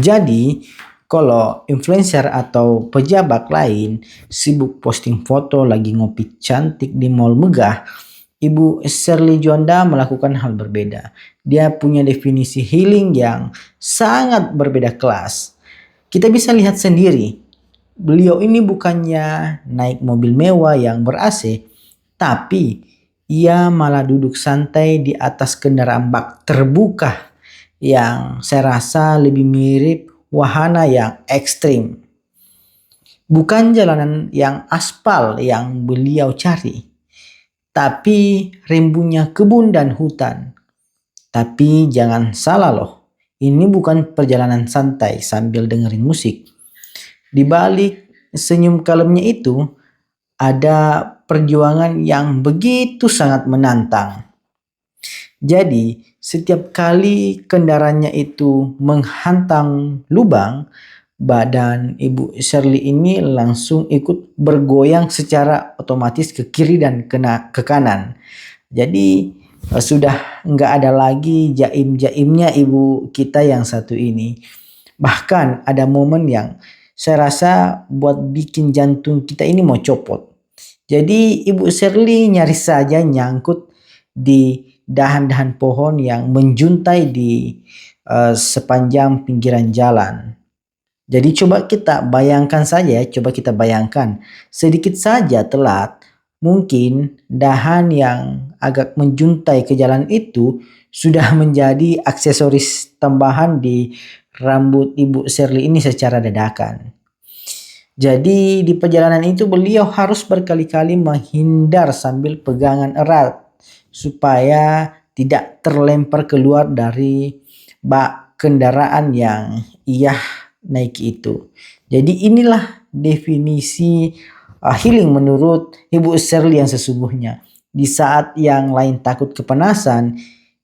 Jadi, kalau influencer atau pejabat lain sibuk posting foto lagi ngopi cantik di mall megah, Ibu Shirley Juanda melakukan hal berbeda. Dia punya definisi healing yang sangat berbeda kelas. Kita bisa lihat sendiri, beliau ini bukannya naik mobil mewah yang ber-AC, tapi ia malah duduk santai di atas kendaraan bak terbuka yang saya rasa lebih mirip wahana yang ekstrim. Bukan jalanan yang aspal yang beliau cari, tapi rimbunnya kebun dan hutan. Tapi jangan salah loh, ini bukan perjalanan santai sambil dengerin musik. Di balik senyum kalemnya itu ada perjuangan yang begitu sangat menantang. Jadi, setiap kali kendaraannya itu menghantam lubang, badan Ibu Shirley ini langsung ikut bergoyang secara otomatis ke kiri dan ke kanan. Jadi sudah nggak ada lagi jaim-jaimnya ibu kita yang satu ini. Bahkan ada momen yang saya rasa buat bikin jantung kita ini mau copot. Jadi Ibu Shirley nyaris saja nyangkut di dahan-dahan pohon yang menjuntai di sepanjang pinggiran jalan. Jadi coba kita bayangkan sedikit saja telat, mungkin dahan yang agak menjuntai ke jalan itu sudah menjadi aksesoris tambahan di rambut Ibu Shirley ini secara dadakan. Jadi di perjalanan itu beliau harus berkali-kali menghindar sambil pegangan erat supaya tidak terlempar keluar dari bak kendaraan yang ia naiki itu. Jadi inilah definisi healing menurut Ibu Shirley yang sesungguhnya. Di saat yang lain takut kepanasan,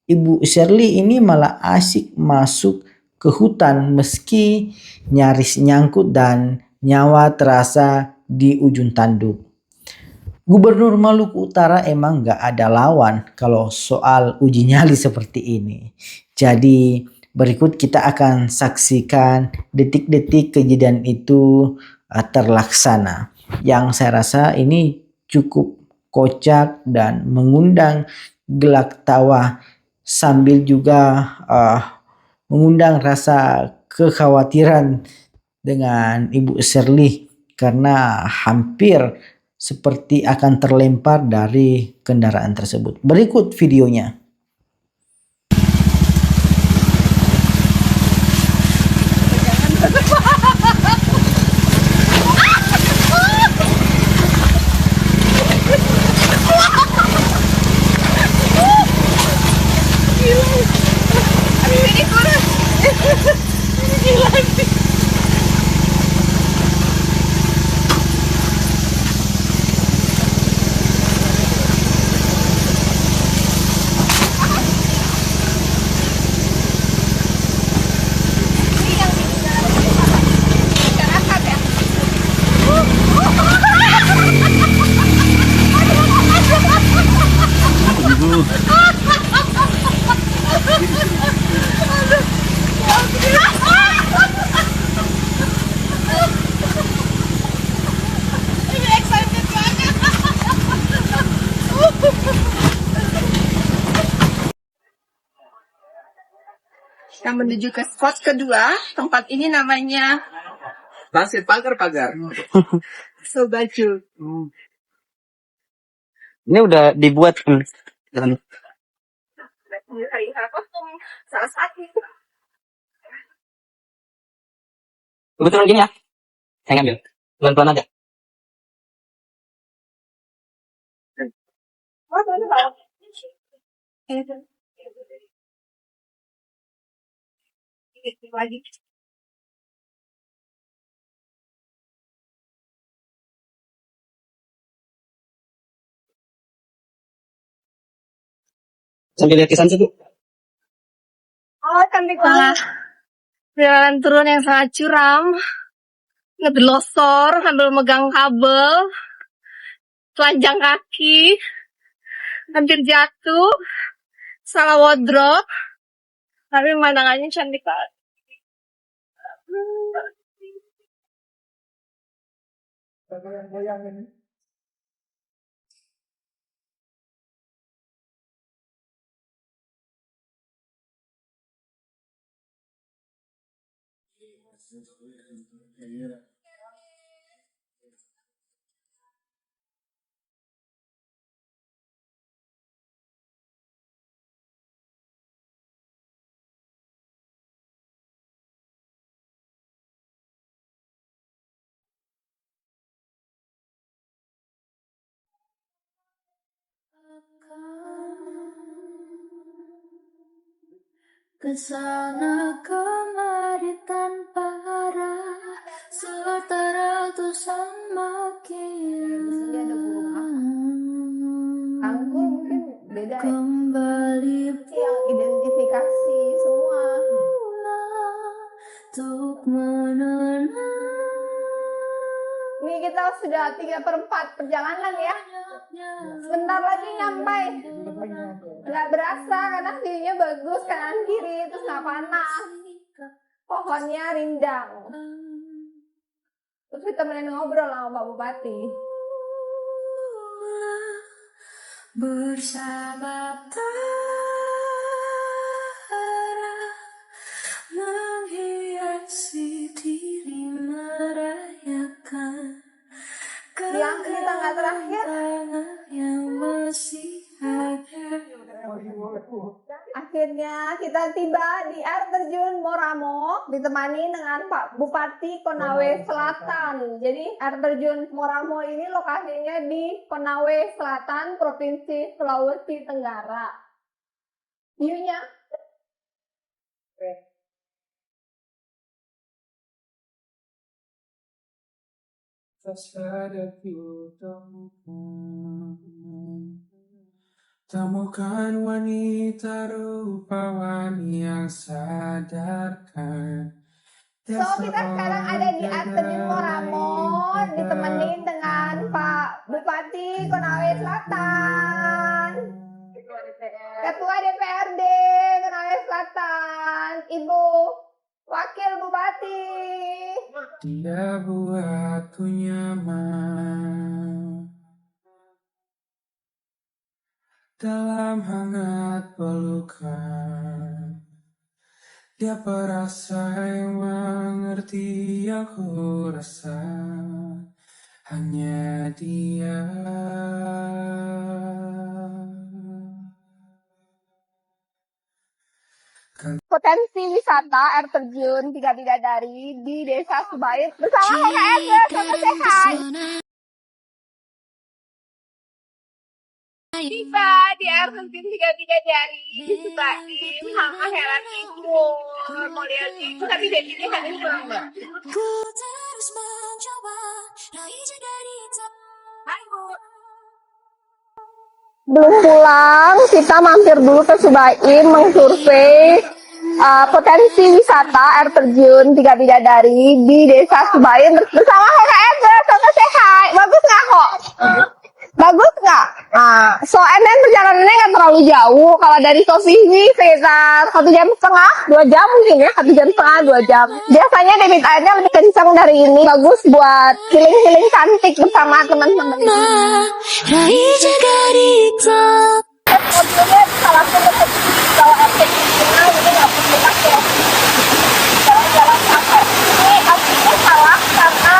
Ibu Shirley ini malah asik masuk ke hutan meski nyaris nyangkut dan nyawa terasa di ujung tanduk. Gubernur Maluku Utara emang gak ada lawan kalau soal uji nyali seperti ini. Jadi berikut kita akan saksikan detik-detik kejadian itu terlaksana. Yang saya rasa ini cukup kocak dan mengundang gelak tawa sambil juga mengundang rasa kekhawatiran dengan Ibu Shirley karena hampir seperti akan terlempar dari kendaraan tersebut. Berikut videonya. Kita menuju ke spot kedua. Tempat ini namanya Pasir pagar. Sobaju. Ini udah dibuat dan Hari kostum salah satu. betul gini ya. Saya ngambil pelan-pelan aja. Lagi. Sambil lihat kisan Bu. Oh, cantik banget. Jalan turun yang sangat curam. Ngedelosor sambil megang kabel. Telanjang kaki. Hampir jatuh. Salah wardrobe. Tapi pemandangannya cantik banget. Kesana kemari tanpa arah, serta ratusan makian. Di sini ada burung apa? Anggur mungkin beda ya. Kembali Yang identifikasi semua. untuk menenang. Ini kita sudah 3/4 perjalanan ya. Sebentar lagi nyampe. Nggak berasa karena view-nya bagus kanan kiri, terus nggak panas. Pohonnya rindang. Terus kita main ngobrol sama Pak Bupati. Bersama Tara menghiasi diri merayakan Yang di tangga terakhir yang masih ada. akhirnya kita tiba di air terjun Moramo ditemani dengan Pak Bupati Konawe Selatan. Jadi air terjun Moramo ini lokasinya di Konawe Selatan, Provinsi Sulawesi Tenggara. View-nya temukan wanita rupawan yang sadarkan. So, kita sekarang ada di air terjun Moramo, ditemenin dengan Pak Bupati Konawe Selatan, Ketua DPRD Konawe Selatan, Ibu Wakil Bupati. Dia buatku nyaman dalam hangat pelukan. Dia perasa yang mengerti yang ku rasa. Hanya dia. Potensi wisata air terjun Tiga Bidadari di Desa Subair bersama HKS Sobat Sehat. Tiba di air terjun Tiga Bidadari di Subair sama Heran Timur. Mau lihat itu tapi dari ini hanya Mbak. Ku terus mencoba raih dari Hai Bu. Belum pulang, kita mampir dulu ke Subair mengsurvei potensi wisata air terjun Tiga Bidadari di Desa Subair bersama HKS Sobat Sehat. Bagus nggak kok? Bagus nggak? Nah, soalnya perjalanannya nggak terlalu jauh. Kalau dari Sofi ini sekitar 1,5 jam, 2 jam mungkin ya, 1,5 jam, 2 jam. Biasanya debit airnya lebih kencang dari ini. Bagus buat healing-healing cantik bersama teman-teman. raih dari Mobilnya salah satu kalau efektifnya ini nggak perlu pakai jalan-jalan sampai ini aslinya salah karena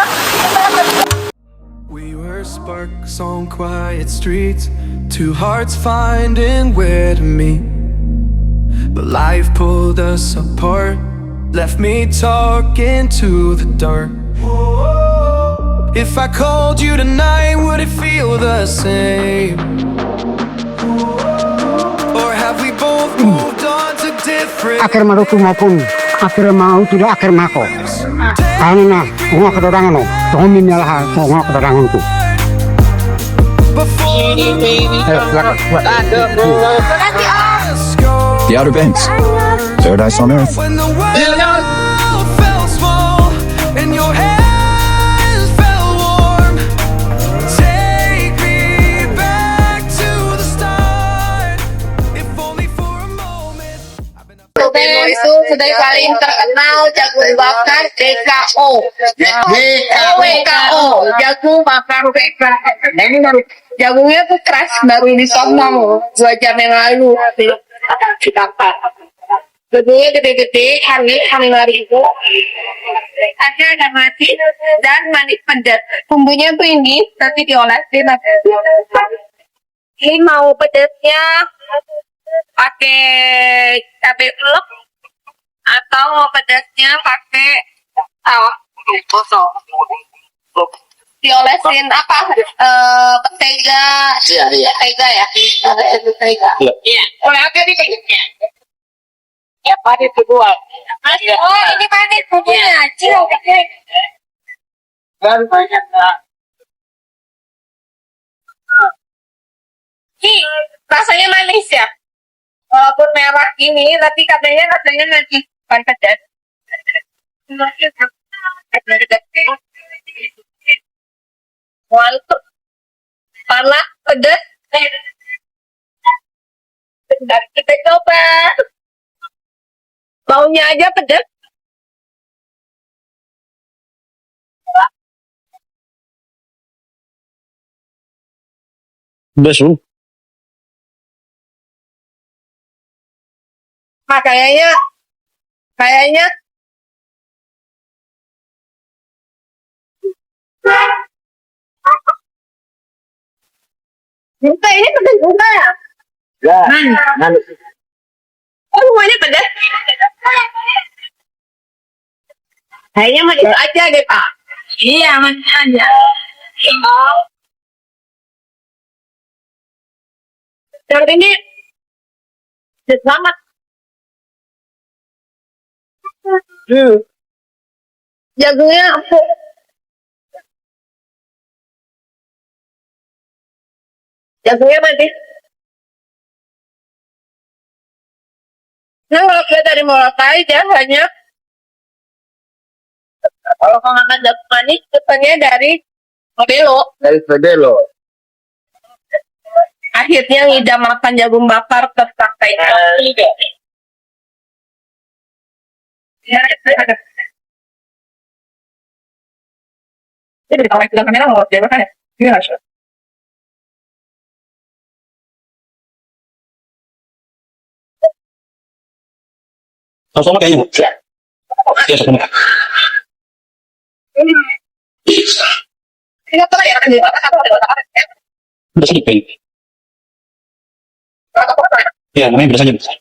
We were sparks on quiet streets, two hearts finding where to meet. But life pulled us apart, left me talking to the dark. If I called you tonight, would it feel the same? Or have we both moved on to different akhir marutu maupun akhir mau tidak akhir mako karena ngomong kedatangan lo tomin nyalah ngomong kedatangan tu The Outer Banks, paradise on earth. when the world fell small and your hands felt warm. Take me back to the start, if only for a moment. I've been up itu kedai paling terkenal jagung bakar DKO. WKO, jagung bakar WKO. Jagungnya tuh keras, baru disotong 2 jam yang lalu. Dapat. Gede-gede, harga 5.000. Ada mati dan manis pedas. Bumbunya tuh ini, nanti diolesin. Ini mau pedasnya pakai cabai ulek atau mau pedasnya pakai kosong. Diolesin apa? Mentega. Iya. Mentega ya. Mentega. Iya. Oleh apa nih pedasnya? Ya, pakai berdua. Oh, ini manis bumbunya. Cil. Dan banyak nggak? Rasanya manis ya. Walaupun merah ini, tapi katanya rasanya nanti bukan pedas. Mantap. Panas, pedas. Bentar, kita coba. Baunya aja pedas. Besul. Nah, kayaknya ini pedas juga ya? Ya. Oh, semuanya pedas. Kayaknya mah itu aja deh, Pak. Iya, manis aja. Yang ini pedas banget. Jagungnya empuk. Jagungnya manis. Nah, kalau kita dari Molokai, dia hanya kalau mau makan jagung manis, pesannya dari Modelo. Dari Fedelo. Akhirnya ngidam makan jagung bakar tersampaikan. Ini ditawarin bilang kamera mau dia makan ya? Iya, sure. Sama kayaknya. Iya, sama. Ini apa ya? Udah sedikit. Iya, namanya biasa aja.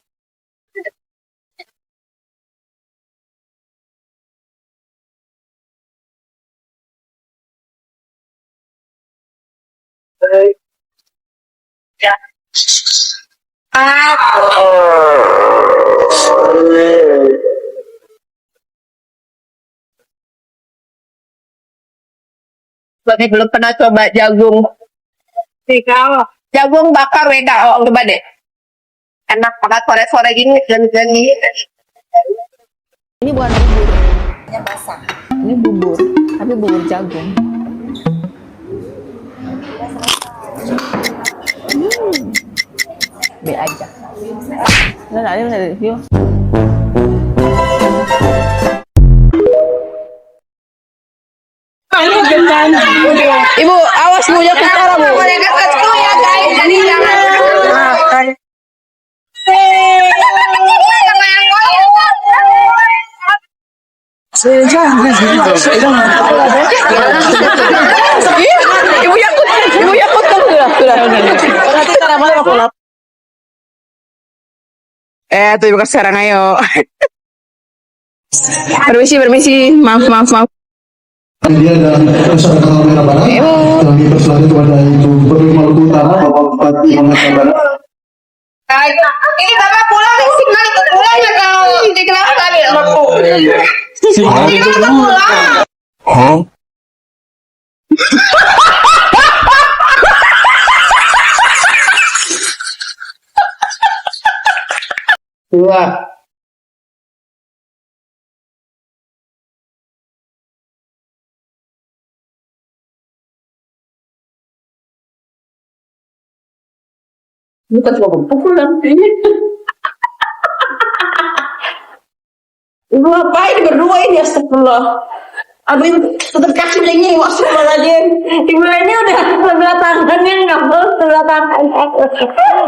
Berarti belum pernah coba jagung WKO. Jagung bakar WKO, coba deh. Enak banget sore-sore gini dan Ini bukan bubur, yang basah. Ini bubur, tapi bubur jagung. B aja. Nah, ada bisa review. Ibu, awas Bu, ya putara Bu. boleh dekat tuh ya guys, jadi jangan Ibu yakut kan sudah. Berarti cara mana aku lap? Tuh ibu sekarang ayo. Permisi. Maaf. Dia dan Nusa Tenggara Barat telah dipersilakan kepada Ibu Gubernur Maluku Utara Bapak Bupati Maluku Barat. ini bapak pulang nih signal ikut pulang ya kalau ini kenapa kali ya bapak ini kenapa pulang Bukan cuma pulang sih. Ibu ngapain berdua ini, astagfirullah. Abis tetap kasih lagi, astagfirullahaladzim. Ibu ini udah sebelah tangannya, nggak mau sebelah tangan.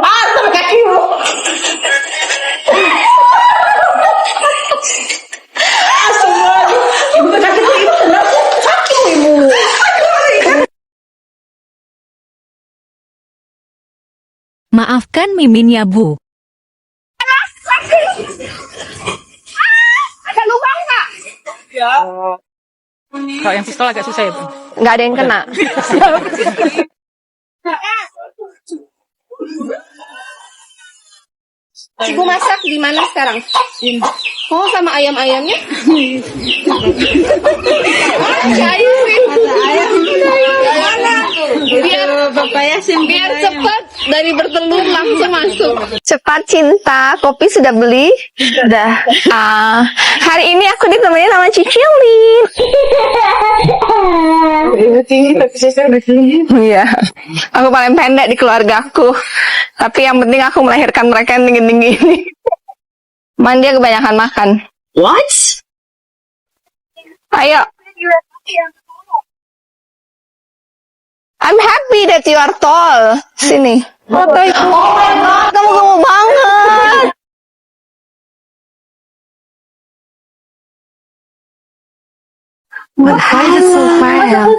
Tetap kasih ibu. Astagfirullahaladzim. Ibu kasih tuh ibu, kenapa sakit ibu? Maafkan Mimin ya, Bu. Ada lubang nggak? Kalau yang pistol agak susah ya, Bu. Nggak ada yang kena. Ibu masak di mana sekarang? Oh, sama ayam-ayamnya? Biar cepat dari bertelur langsung masuk. Cepat cinta, kopi sudah beli? Sudah. Hari ini aku ditemani sama Cicilin. Ibu tinggi tapi saya udah tinggi. Iya. Aku paling pendek di keluargaku. Tapi yang penting aku melahirkan mereka yang tinggi-tinggi ini. Man, dia kebanyakan makan. What? Ayo. I'm happy that you are tall. Sini. Oh my god, kamu gemuk banget. Why is so fire?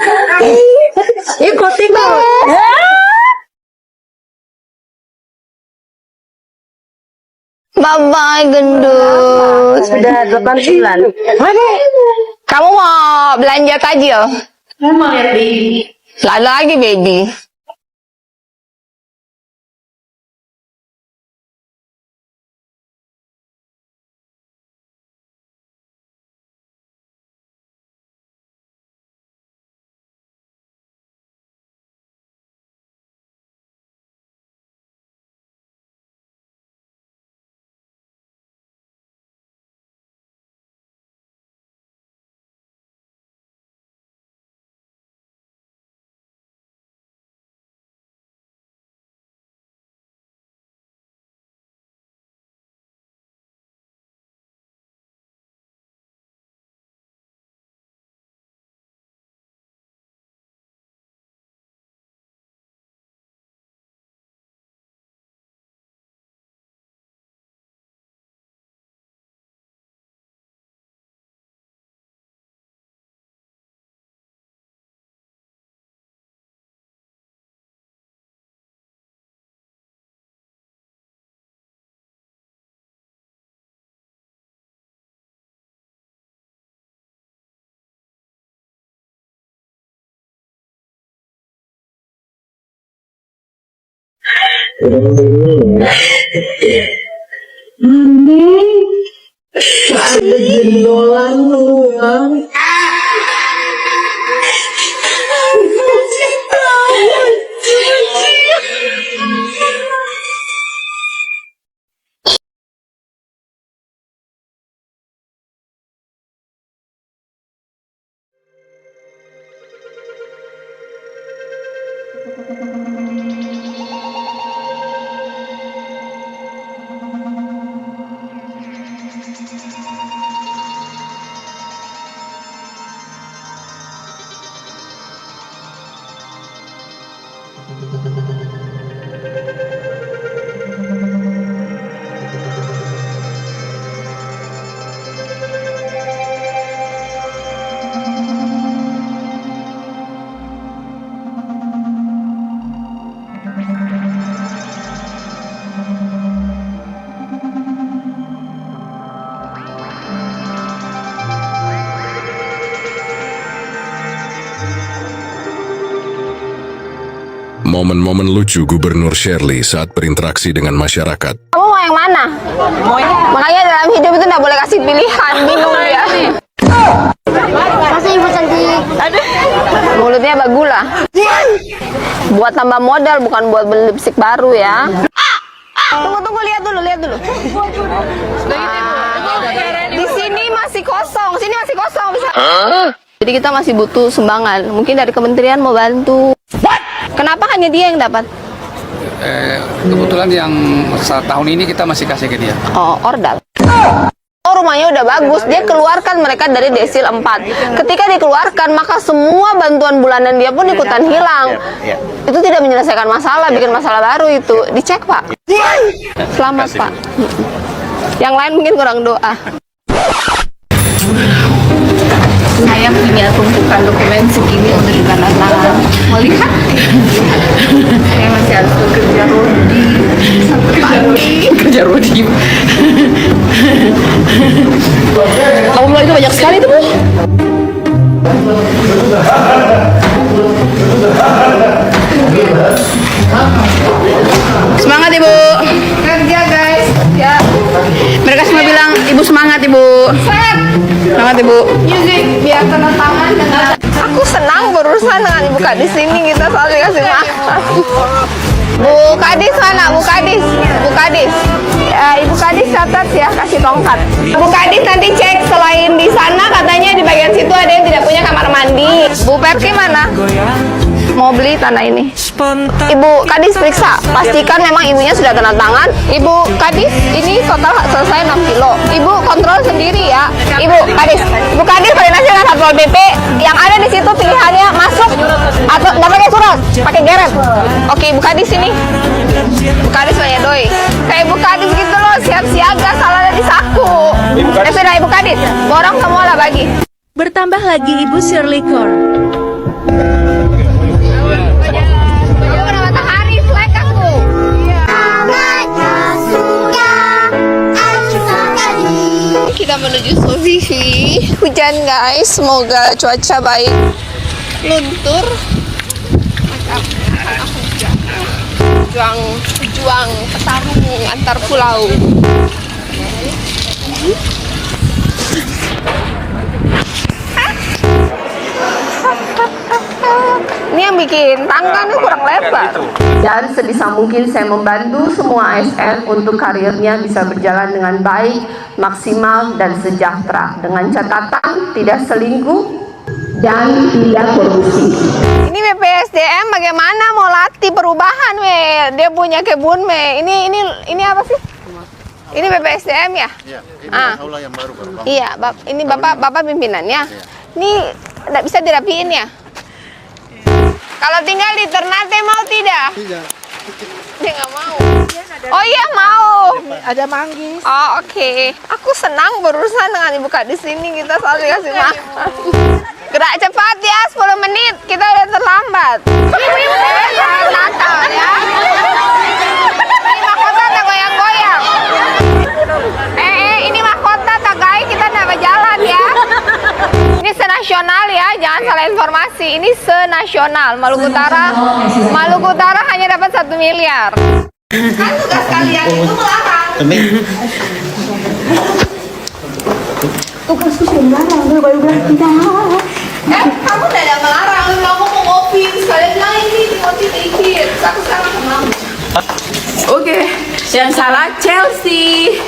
Ikut. Bye-bye, gendut. Sudah 8 bulan. Kamu mau belanja tajil? Mau lihat baby. Lagi, baby. Ada jendolan lu, Bang. Momen-momen lucu Gubernur Shirley saat berinteraksi dengan masyarakat. Kamu mau yang mana? Makanya dalam hidup itu nggak boleh kasih pilihan, bingung ya. Masih ibu cantik. Mulutnya bagula. Buat tambah modal, bukan buat beli lipstick baru ya. Tunggu, lihat dulu. Di sini masih kosong, bisa. Jadi kita masih butuh sumbangan. Mungkin dari kementerian mau bantu. Kenapa hanya dia yang dapat? Kebetulan yang tahun ini kita masih kasih ke dia. Oh, ordal. rumahnya udah bagus, dia keluarkan mereka dari desil 4. Ketika dikeluarkan, maka semua bantuan bulanan dia pun ikutan hilang. Itu tidak menyelesaikan masalah, bikin masalah baru itu. Dicek, Pak. Selamat, Pak. Yang lain mungkin kurang doa. Saya punya tumpukan dokumen segini untuk ditandatangan. Mau lihat? Saya masih harus bekerja rodi sampai pagi. Kerja rodi. Allah itu banyak sekali tuh, Bu. Semangat, Ibu. Kerja, guys. Ya. Mereka semua bilang, Ibu semangat, Ibu. Semangat, Ibu. Music biar tanda tangan dengan. Aku senang berurusan dengan Ibu Kadis ini, kita selalu kasih makan. Bu Kadis mana? Bu Kadis. Bu Kadis. Ya, Ibu Kadis catat ya, kasih tongkat. Bu Kadis nanti cek, selain di sana katanya di bagian situ ada yang tidak punya kamar mandi. Bu Perki mana? Mau beli tanah ini. Ibu Kadis periksa, pastikan memang ibunya sudah tanda tangan. Ibu Kadis, ini total selesai 6 kilo. Ibu kontrol sendiri ya. Ibu Kadis koordinasi dengan Satpol PP. Yang ada di situ pilihannya masuk atau nggak pakai surat, pakai geret. Oke, Ibu Kadis ini. Ibu Kadis banyak doi. Kayak Ibu Kadis gitu loh, siap siaga, salah ada di saku. Sudah Ibu Kadis, borong semua lah bagi. Bertambah lagi Ibu Shirley Kor. Kita menuju Sofifi. Hujan guys, semoga cuaca baik. Luntur. Juang petarung antar pulau. Ini yang bikin tangganya kurang lebar. Dan sebisa mungkin saya membantu semua ASN untuk karirnya bisa berjalan dengan baik, maksimal dan sejahtera. Dengan catatan tidak selingkuh dan tidak korupsi. Ini BPSDM bagaimana mau latih perubahan dia punya kebun ini apa sih? Ini BPSDM ya? Iya, ini aula yang baru. Iya, ini Bapak pimpinannya. Ini tidak bisa dirapiin ya? Kalau tinggal di Ternate mau tidak? Tidak. Dia nggak mau. Oh iya mau. Ada manggis. Oh oke. Aku senang berurusan dengan Ibu Kadis ini, kita selalu kasih makan. Gerak cepat ya, 10 menit. Kita udah terlambat. Natal ya. Ini mahkota tak goyang-goyang. Ini mahkota tak guys, kita nggak jalan ya. Ini senasional ya, jangan salah informasi. Ini senasional. Maluku Utara hanya dapat 1 miliar. Kan tugas kalian itu melarang. Tugasku sudah melarang, baru bilang tidak. Kamu tidak melarang, kamu mau ngopi, sekalian bilang ini ngopi dikit. Aku sekarang mau. Oke, yang salah Chelsea.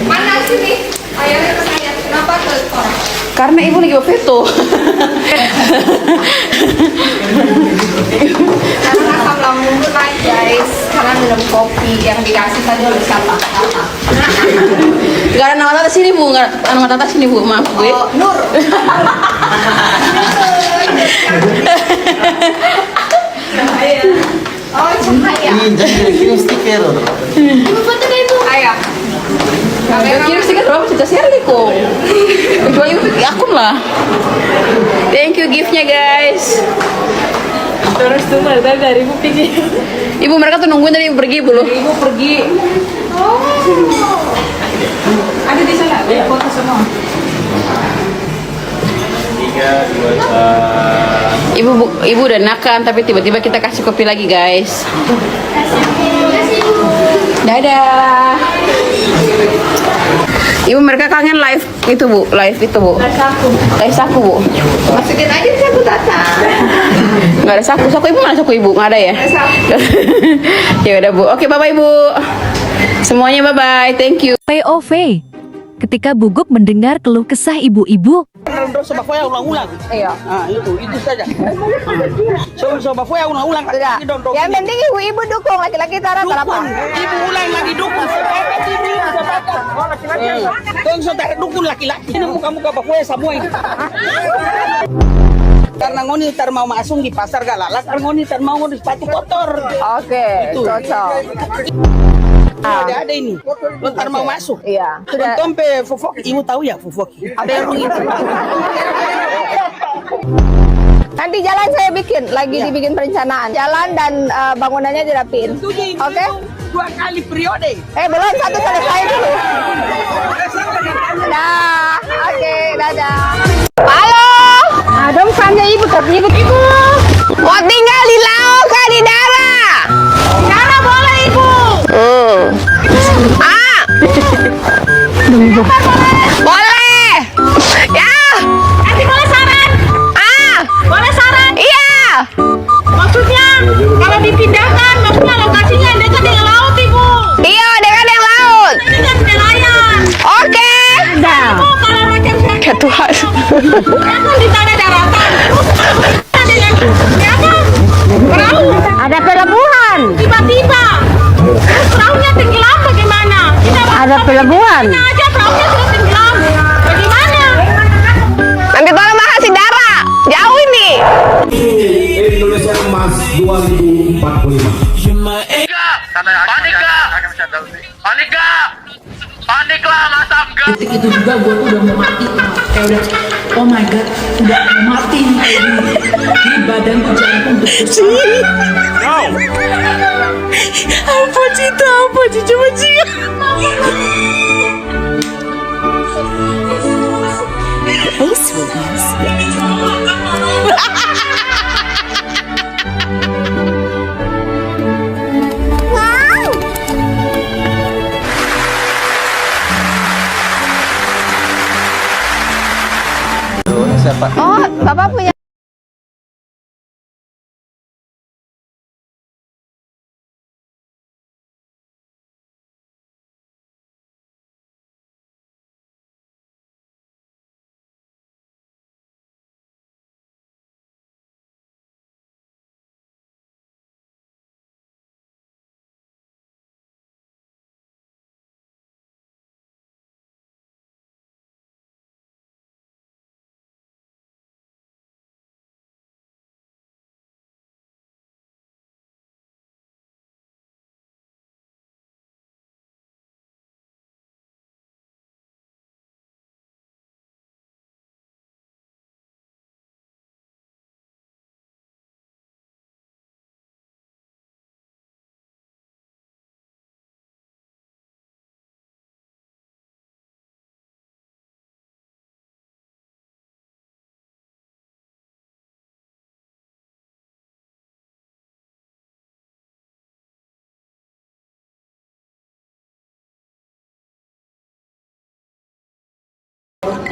Mana sini? Ayahnya bertanya, kenapa ke orang? Karena ibu lagi veto. Karena asam lambung naik guys, karena minum kopi yang dikasih tadi oleh siapa? Gak ada nama tata sini bu, gak ada nama tata sini bu, maaf bu. Oh, Nur. Oh, cahaya. Ini jadi kirim stiker. Ibu foto deh ibu. Ayah. Kirim stiker berapa? Cerita Shirley kok. Kecuali akun lah. Thank you giftnya guys. Terus tuh dari ibu pergi. Ibu mereka tuh nungguin tadi ibu pergi belum? Ibu pergi. Oh. Ada di sana. Ya foto semua. 3, 2, 1. Ibu udah nakan tapi tiba-tiba kita kasih kopi lagi guys. Dadah. Ibu mereka kangen live itu bu, live saku bu. Masukin aja saku tata. Nggak ada saku ibu mana saku ibu nggak ada ya? Ya udah bu, oke bye bye ibu. Semuanya bye bye, thank you. POV. ketika Buguk mendengar keluh kesah ibu-ibu. ulang-ulang. Iya. Nah, itu saja. Sobat saya ulang-ulang. Yang penting ibu-ibu dukung, laki-laki Tara apa? Ibu ulang lagi dukung. Dong saudara dukung laki-laki. Ini muka-muka bapak semua ini. Karena ngoni tar mau masuk di pasar galala, karena ngoni tar mau ngoni sepatu kotor. Oke, cocok. Ada ini. Lo tar mau masuk. Iya. Sudah. Tompe fofok, ibu tahu ya fofok. Ada yang itu. Nanti jalan saya bikin, lagi dibikin perencanaan. Jalan dan bangunannya dirapiin. Oke? 2 kali periode. Belum, satu selesai dulu. Dah, oke, dadah. Halo. Dong samnya ibu, tapi ibu. Mau tinggal di laut kah di darat? Di darat boleh ibu. Boleh. Ya. Nanti boleh saran. Boleh saran. Iya. Maksudnya kalau dipindahkan, maksudnya lokasinya dekat dengan laut ibu. Iya, dekat dengan laut. Dekat nelayan. Oke. Ibu kalau macam ya Tuhan. Kan di tanah daratan. Dengan ya kan? Perahu. Ada pelabuhan. Tiba-tiba. Terus perahunya tenggelam bagaimana? Ada pelabuhan. Nah, aja perahunya sudah tenggelam. Bagaimana? Nanti tolong makasih Dara. Jauh ini. Indonesia Emas 2045. Paniklah Mas Amga. Detik itu juga gue tuh udah mau mati. Kayak udah, oh my god, udah mau mati nih kayak gini. Di badan tuh jantung berdetak. Apa cita, apa cita, coba cita. Hey sweeties. Oh, Bapak punya.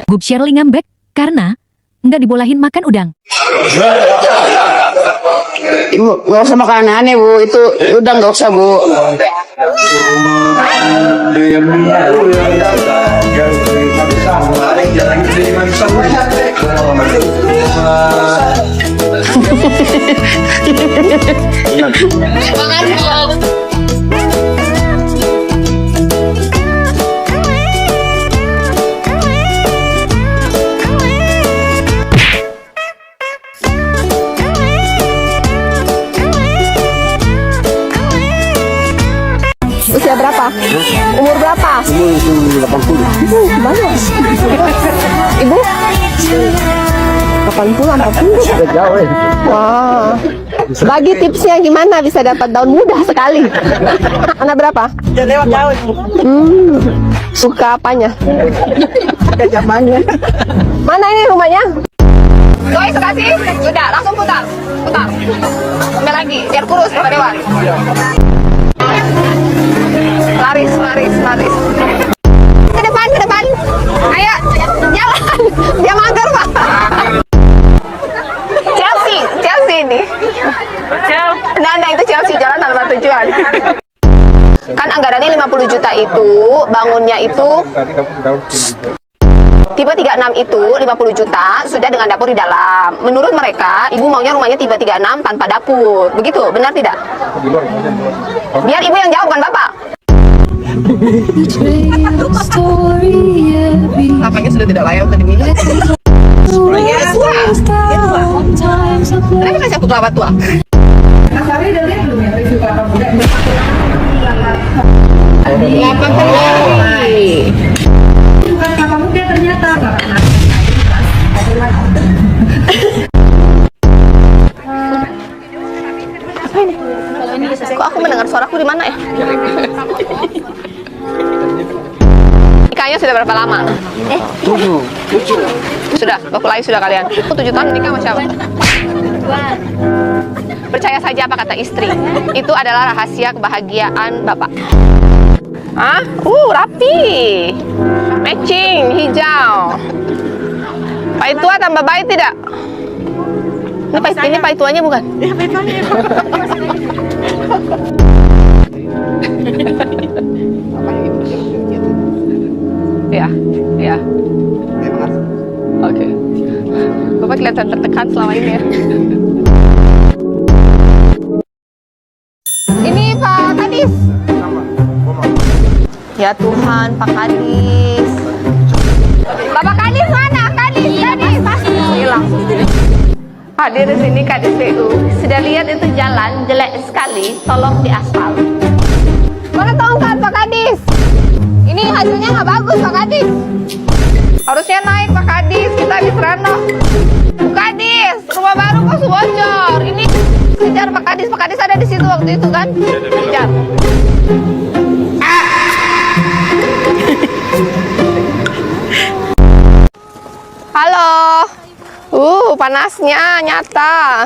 Gub Shirley ngambek karena nggak dibolehin makan udang. Ibu, nggak usah makan aneh bu, itu udang nggak usah bu. Usia berapa? Umur berapa? Umur 80. Mana? Ibu? 80, 40. Jauh ya. Wah. Bagi tipsnya gimana bisa dapat daun muda sekali? Anak berapa? Ya lewat jauh. Suka apanya? Zamannya. Mana ini rumahnya? Doi suka sih? Sudah, langsung putar. Putar. Ambil lagi, biar kurus Pak Dewan. Laris. Ke depan. Ayo, jalan. Dia mager, Pak. Chelsea ini. Nah, itu Chelsea jalan tanpa tujuan. Kan anggarannya 50 juta. juta itu bangunnya itu tipe 36 itu 50 juta sudah dengan dapur di dalam. Menurut mereka, ibu maunya rumahnya tipe 36 tanpa dapur. Begitu, benar tidak? Biar ibu yang jawab, bukan bapak. Lapangnya sudah tidak layak untuk diminum. Ya tua. Kenapa kasih aku kelapa tua? Asari udah lihat belum ya review kelapa muda? Kelapa kenari. Bukan kelapa muda ternyata. Apa ini? Kok aku mendengar suaraku di mana ya? Nikahnya sudah berapa lama? 7. Sudah, berapa lagi sudah kalian? 7 tahun nikah sama siapa? Percaya saja apa kata istri. Itu adalah rahasia kebahagiaan bapak. Hah? Rapi. Matching, hijau. Pai tua tambah baik tidak? Ini pai tuanya bukan? Iya, pai tuanya. Ya, ya. Oke. Bapak kelihatan tertekan selama ini ya. Ini Pak Kadis. Ya Tuhan, Pak Kadis. Bapak Kadis mana? Kadis, Kadis. Hilang. Hadir di sini Kadis PU. Sudah lihat itu jalan jelek sekali, tolong diaspal. Mana tongkat Pak Kadis? Ini hasilnya nggak bagus Pak Kadis. Harusnya naik Pak Kadis, kita habis renov. Pak Kadis, rumah baru kok bocor. Ini kejar Pak Kadis ada di situ waktu itu kan? Kejar. Halo. Panasnya nyata.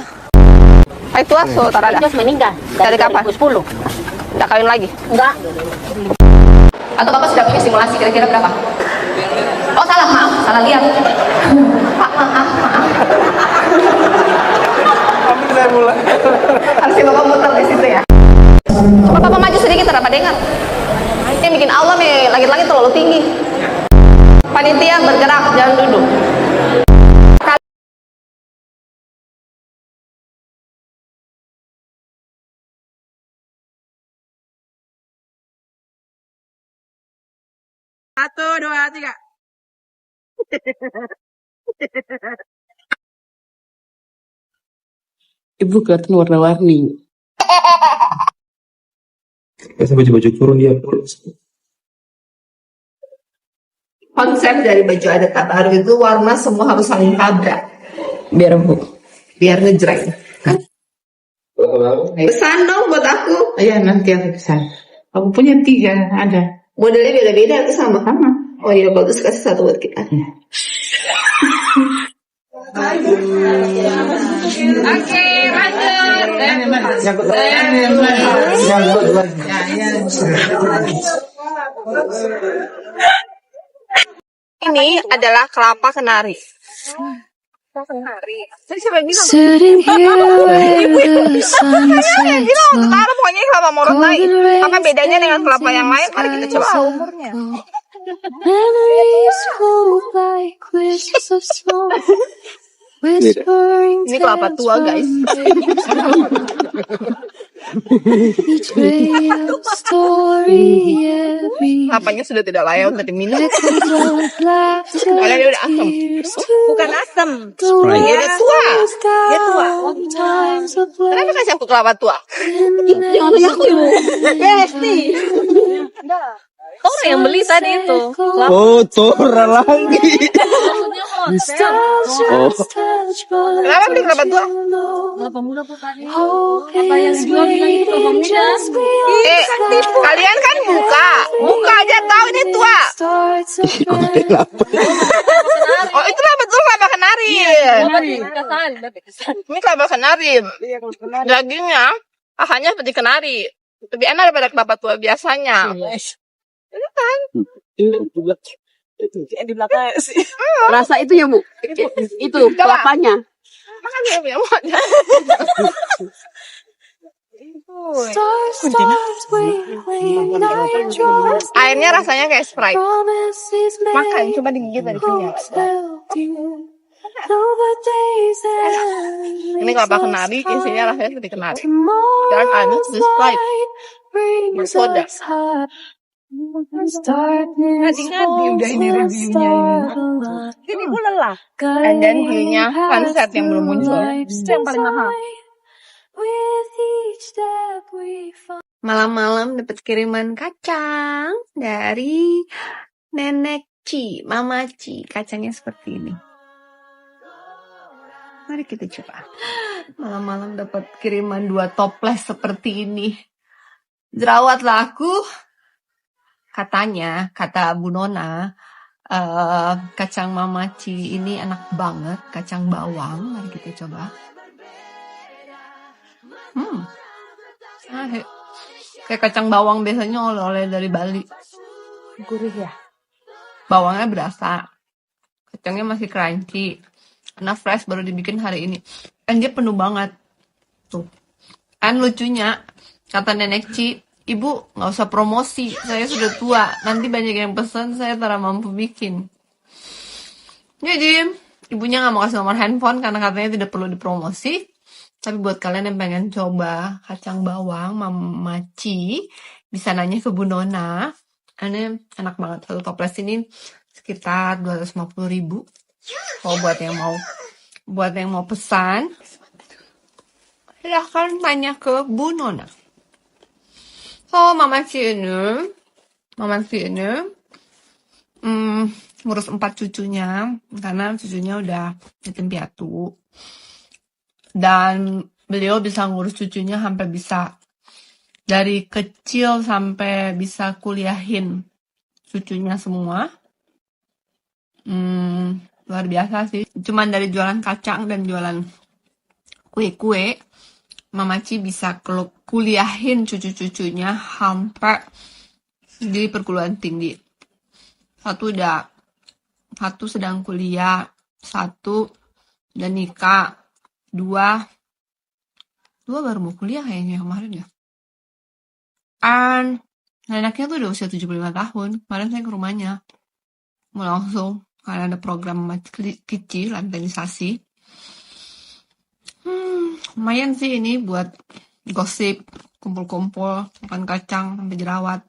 Itu aso, tak ada. meninggal Dari kapan? 2010. Tidak kawin lagi? Enggak. Atau Bapak sudah punya simulasi kira-kira berapa? Oh salah, maaf, salah lihat. Pak, maaf. Harusnya Bapak muter di situ ya. Coba Bapak maju sedikit, dapat dengar. Yang bikin Allah nih, langit-langit terlalu tinggi. Panitia bergerak, jangan duduk. Satu, dua, tiga. Ibu kelihatan warna-warni. Biasa baju-baju kurung dia. Konsep dari baju adat baru itu warna semua harus saling tabrak. Biar ngejreng. Pesan dong buat aku. Iya, nanti aku pesan. Aku punya 3, ada. Modelnya beda-beda atau sama? Sama. Oh iya, bagus, kasih satu buat kita. Oke, lanjut. Ini adalah kelapa kenari. Jadi siapa yang bilang? Pokoknya kelapa morot naik. Apa bedanya dengan kelapa yang lain? Mari kita coba umurnya. Ini kelapa tua guys. Kelapanya sudah tidak layak untuk diminum. Karena dia udah asam. Bukan asam. Dia udah tua. Dia tua. Kenapa kasih aku kelapa tua? Jangan kasih aku ibu. Besti. Tora yang beli tadi itu. Oh, Tora lagi. Kenapa beli kelapa tua? Kelapa muda kok tadi. Apa yang dijual bilang itu kelapa muda? Kalian kan buka aja tahu ini tua. Oh itu lah betul kelapa kenari. Ini kelapa kenari. Dagingnya rasanya seperti kenari. Lebih enak daripada kelapa tua biasanya. Itu kan? Itu di belakang sih. Rasa itu ya Bu? Itu kelapanya. Makan ya, Airnya rasanya kayak Sprite. Makan, coba digigit dari punya. Ini kelapa kenari, isinya rasanya seperti kenari. Dan airnya seperti Sprite. Bersoda. Ngadi-ngadi udah ini reviewnya ini. Jadi gue lelah. And then view-nya sunset yang belum muncul. Itu yang paling mahal. Malam-malam dapat kiriman kacang dari Nenek Ci, Mama Ci. Kacangnya seperti ini. Mari kita coba. Malam-malam dapat kiriman 2 toples seperti ini. Jerawatlah aku. Katanya, kata Bu Nona, kacang Mama Ci ini enak banget, kacang bawang. Mari kita coba. Kayak kacang bawang biasanya oleh-oleh dari Bali. Gurih ya. Bawangnya berasa. Kacangnya masih crunchy. Karena fresh baru dibikin hari ini. Dan dia penuh banget. Tuh. Kan lucunya, kata Nenek Ci, Ibu nggak usah promosi, saya sudah tua. Nanti banyak yang pesan, saya tak mampu bikin. Jadi, ibunya nggak mau kasih nomor handphone karena katanya tidak perlu dipromosi. Tapi buat kalian yang pengen coba kacang bawang Mama Ci, bisa nanya ke Bu Nona. Ini enak banget. Satu toples ini sekitar 250.000. Kalau buat yang mau pesan, silahkan tanya ke Bu Nona. So, Mama Ci ini ngurus 4 cucunya, karena cucunya udah yatim piatu. Dan beliau bisa ngurus cucunya sampai bisa, dari kecil sampai bisa kuliahin cucunya semua. Luar biasa sih. Cuman dari jualan kacang dan jualan kue-kue, Mama Ci bisa kuliahin cucu-cucunya sampai di perguruan tinggi. Satu sedang kuliah, 1 udah nikah, 2 baru mau kuliah kayaknya kemarin ya. Anaknya tuh udah usia 75 tahun. Kemarin saya ke rumahnya. Mau langsung, karena ada program kecil, lantanisasi. Lumayan sih ini buat gosip, kumpul-kumpul, makan kacang sampai jerawat.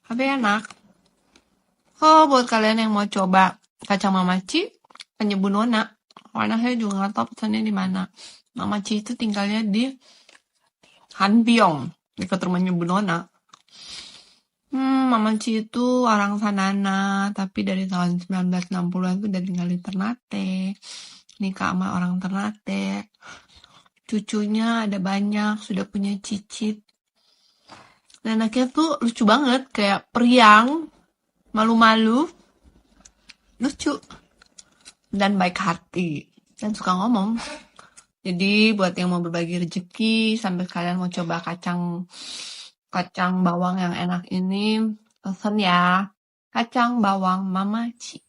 Tapi enak. Oh, buat kalian yang mau coba kacang Mama Ci, tanya Bu Nona. Karena saya juga nggak tahu pesannya di mana. Mama Ci itu tinggalnya di Hanpiong, dekat rumahnya Bu Nona. Mama Ci itu orang Sanana, tapi dari tahun 1960-an itu udah tinggal di Ternate. Nikah sama orang Ternate. Cucunya ada banyak, sudah punya cicit. Dan anaknya tuh lucu banget, kayak periang, malu-malu, lucu, dan baik hati, dan suka ngomong. Jadi buat yang mau berbagi rezeki, sampai kalian mau coba kacang bawang yang enak ini, pesan ya, kacang bawang Mama Ci.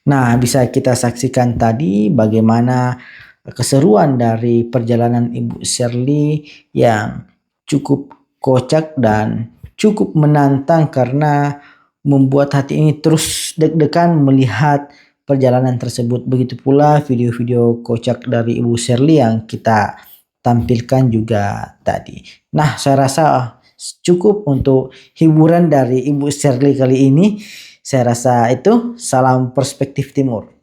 Nah, bisa kita saksikan tadi bagaimana keseruan dari perjalanan Ibu Shirley yang cukup kocak dan cukup menantang karena membuat hati ini terus deg-degan melihat perjalanan tersebut. Begitu pula video-video kocak dari Ibu Shirley yang kita tampilkan juga tadi. Nah, saya rasa cukup untuk hiburan dari Ibu Shirley kali ini. Saya rasa itu salam perspektif timur.